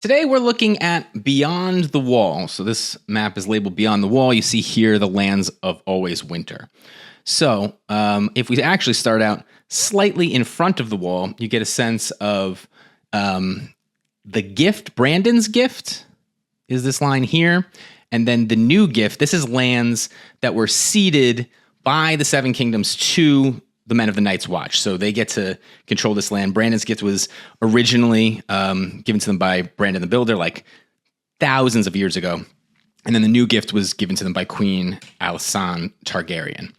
Today we're looking at Beyond the Wall. So this map is labeled Beyond the Wall. You see here the lands of Always Winter. So if we actually start out slightly in front of the wall, you get a sense of the gift, Brandon's gift is this line here. And then the new gift, this is lands that were ceded by the Seven Kingdoms to the Men of the Night's Watch. So they get to control this land. Brandon's gift was originally given to them by Brandon the Builder, like thousands of years ago. And then the new gift was given to them by Queen Alysanne Targaryen.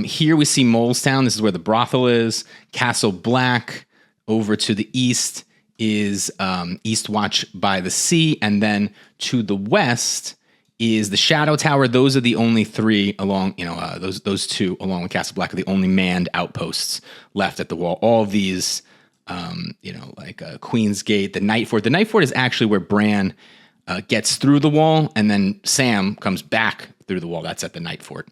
Here we see Molestown. This is where the brothel is. Castle Black over to the east is Eastwatch by the Sea. And then to the west is the Shadow Tower. Those are the only three along, those two along with Castle Black are the only manned outposts left at the wall. All of these, Queen's Gate, the Night Fort. The Night Fort is actually where Bran gets through the wall, and then Sam comes back through the wall. That's at the Night Fort.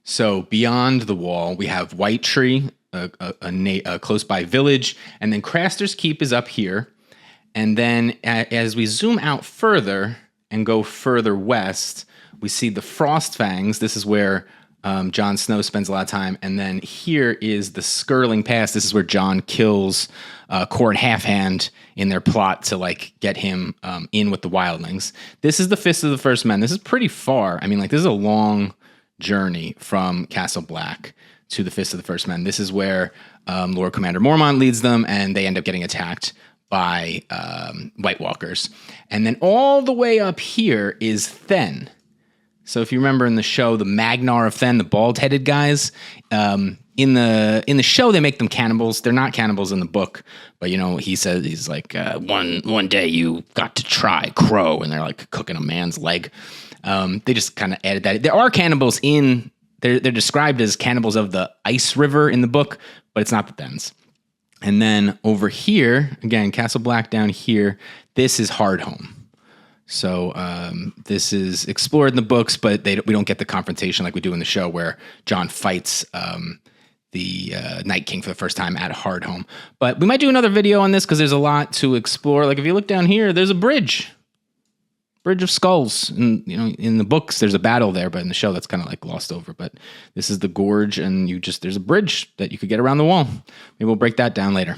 So beyond the wall, we have White Tree, a close by village, and then Craster's Keep is up here. And then as we zoom out further and go further west, we see the Frostfangs. This is where Jon Snow spends a lot of time. And then here is the Skirling Pass. This is where Jon kills Qhorin Halfhand in their plot to get him in with the wildlings. This is the Fist of the First Men. This is pretty far. I mean, this is a long journey from Castle Black to the Fist of the First Men. This is where Lord Commander Mormont leads them, and they end up getting attacked by White Walkers. And then all the way up here is Then. So if you remember in the show, the Magnar of Then, the bald-headed guys, in the show they make them cannibals. They're not cannibals in the book, but he says he's like one day you got to try crow, and they're like cooking a man's leg. They just kind of added that. There are cannibals they're described as cannibals of the Ice River in the book, but it's not the Thens. And then over here, again, Castle Black down here, this is Hardhome. So this is explored in the books, but we don't get the confrontation like we do in the show where Jon fights the Night King for the first time at Hardhome. But we might do another video on this because there's a lot to explore. Like if you look down here, there's a bridge of Skulls. And in the books, there's a battle there, but in the show, that's kind of glossed over. But this is the Gorge, and there's a bridge that you could get around the wall. Maybe we'll break that down later.